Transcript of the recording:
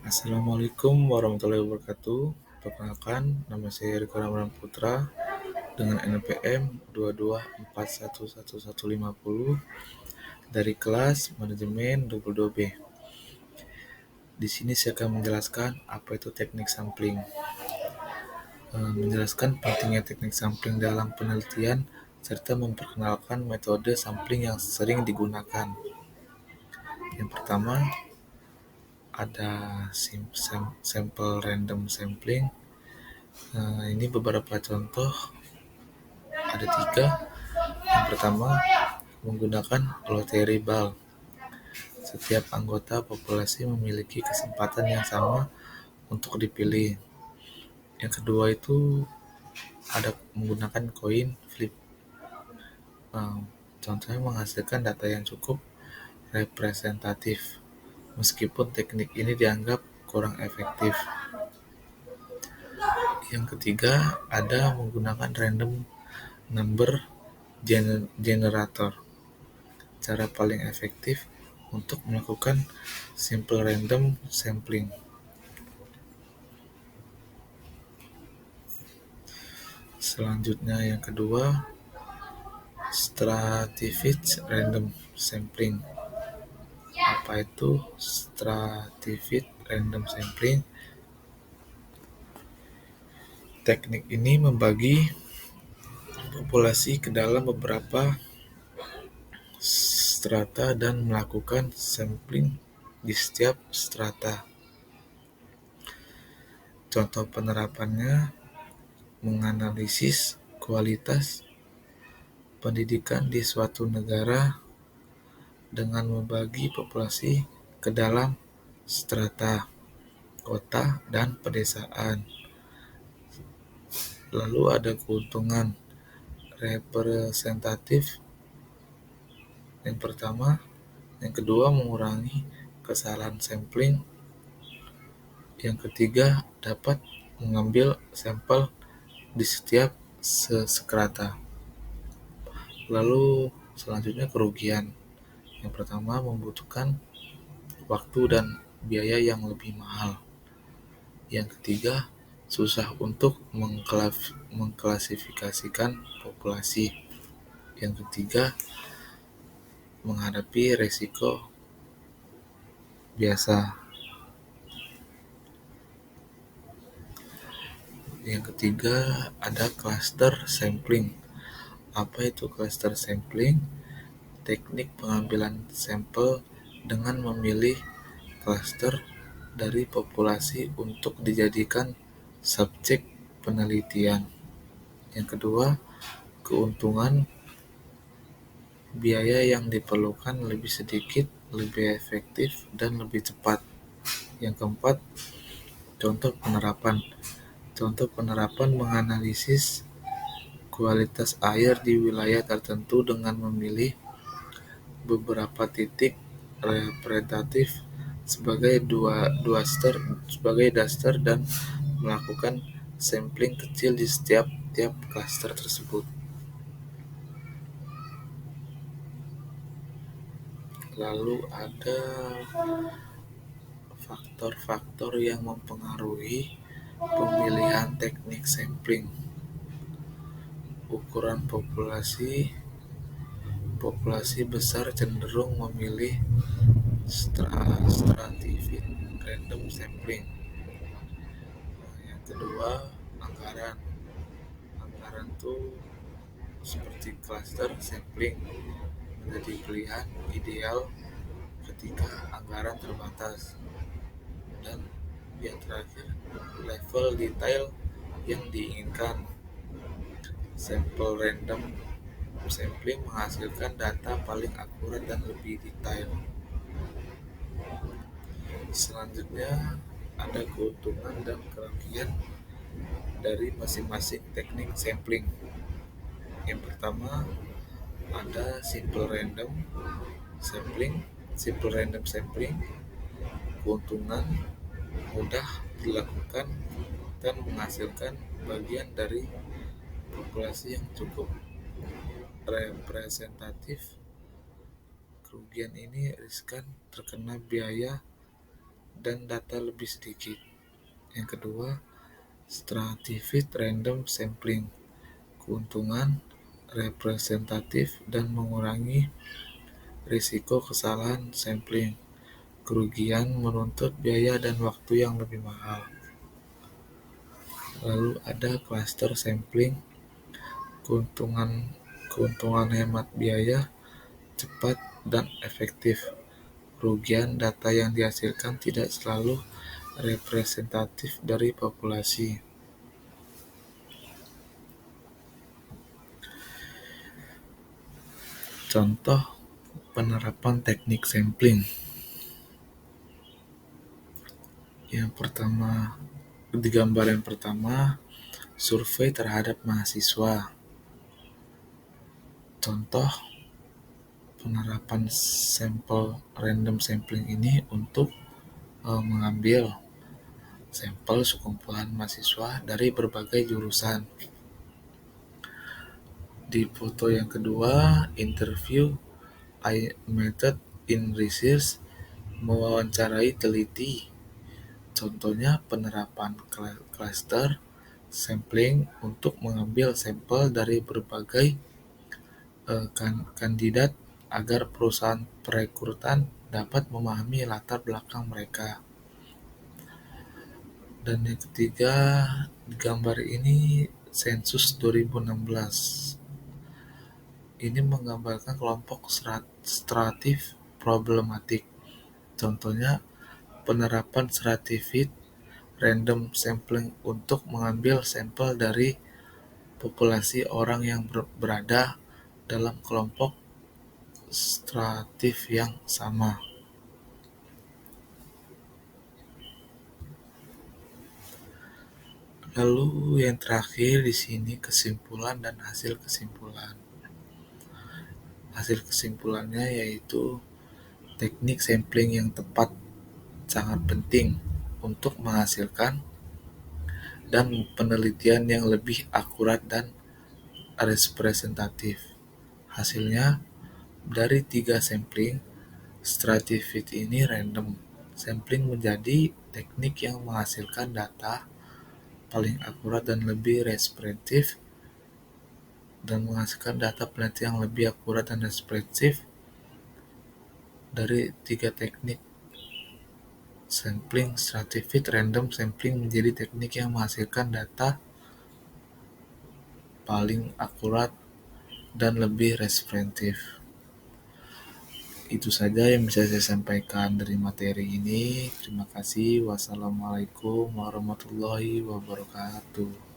Assalamualaikum warahmatullahi wabarakatuh. Perkenalkan, nama saya Riko Ramadan Putra dengan NPM 2241150 dari kelas Manajemen 22B. Di sini saya akan menjelaskan apa itu teknik sampling. Menjelaskan pentingnya teknik sampling dalam penelitian serta memperkenalkan metode sampling yang sering digunakan. Yang pertama, ada sample random sampling. Ini beberapa contoh, ada 3. Yang pertama, menggunakan lottery bulb. Setiap anggota populasi memiliki kesempatan yang sama untuk dipilih. Yang kedua itu ada menggunakan coin flip. Contohnya menghasilkan data yang cukup representatif, meskipun teknik ini dianggap kurang efektif. Yang ketiga ada menggunakan random number generator. Cara paling efektif untuk melakukan simple random sampling. Selanjutnya yang kedua, stratified random sampling. Apa itu stratified random sampling? Teknik ini membagi populasi ke dalam beberapa strata dan melakukan sampling di setiap strata. Contoh penerapannya menganalisis kualitas pendidikan di suatu negara dengan membagi populasi ke dalam strata, kota, dan pedesaan. Lalu ada keuntungan representatif. Yang pertama, yang kedua mengurangi kesalahan sampling. Yang ketiga, dapat mengambil sampel di setiap strata. Lalu selanjutnya kerugian. Yang pertama, membutuhkan waktu dan biaya yang lebih mahal. Yang ketiga, susah untuk mengklasifikasikan populasi. Yang ketiga, menghadapi resiko biasa. Yang ketiga, ada cluster sampling. Apa itu cluster sampling? Teknik pengambilan sampel dengan memilih cluster dari populasi untuk dijadikan subjek penelitian. Yang kedua, keuntungan biaya yang diperlukan lebih sedikit, lebih efektif, dan lebih cepat. Yang keempat, contoh penerapan. Contoh penerapan menganalisis kualitas air di wilayah tertentu dengan memilih beberapa titik representatif sebagai daster dan melakukan sampling kecil di setiap klaster tersebut. Lalu ada faktor-faktor yang mempengaruhi pemilihan teknik sampling. Ukuran populasi besar cenderung memilih stratified random sampling. Yang kedua, anggaran itu seperti cluster sampling menjadi pilihan ideal ketika anggaran terbatas. Dan yang terakhir, level detail yang diinginkan. Sample random sampling menghasilkan data paling akurat dan lebih detail. Selanjutnya ada keuntungan dan kerugian dari masing-masing teknik sampling. Yang pertama ada simple random sampling. Keuntungan mudah dilakukan dan menghasilkan bagian dari populasi yang cukup representatif. Kerugian ini riskan terkena biaya dan data lebih sedikit. Yang kedua, stratified random sampling, keuntungan representatif dan mengurangi risiko kesalahan sampling. Kerugian menuntut biaya dan waktu yang lebih mahal. Lalu ada cluster sampling, keuntungan keuntungan hemat biaya, cepat dan efektif. Kerugian data yang dihasilkan tidak selalu representatif dari populasi. Contoh penerapan teknik sampling. Yang pertama, di gambar yang pertama, survei terhadap mahasiswa. Contoh penerapan sampel random sampling ini untuk mengambil sampel sekumpulan mahasiswa dari berbagai jurusan. Di foto yang kedua, interview method in research, mewawancarai teliti. Contohnya penerapan cluster sampling untuk mengambil sampel dari berbagai kandidat agar perusahaan perekrutan dapat memahami latar belakang mereka. Dan yang ketiga, di gambar ini sensus 2016. Ini menggambarkan kelompok stratif problematik. Contohnya penerapan stratified random sampling untuk mengambil sampel dari populasi orang yang berada dalam kelompok stratif yang sama. Lalu yang terakhir di sini kesimpulan dan hasil kesimpulan. Hasil kesimpulannya yaitu teknik sampling yang tepat sangat penting untuk menghasilkan dan penelitian yang lebih akurat dan representatif. Hasilnya, dari 3 sampling, stratified ini random sampling menjadi teknik yang menghasilkan data paling akurat dan lebih representatif, dan menghasilkan data penelitian yang lebih akurat dan representatif dari 3 teknik sampling. Stratified random sampling menjadi teknik yang menghasilkan data paling akurat dan lebih representatif. Itu saja yang bisa saya sampaikan dari materi ini. Terima kasih. Wassalamualaikum warahmatullahi wabarakatuh.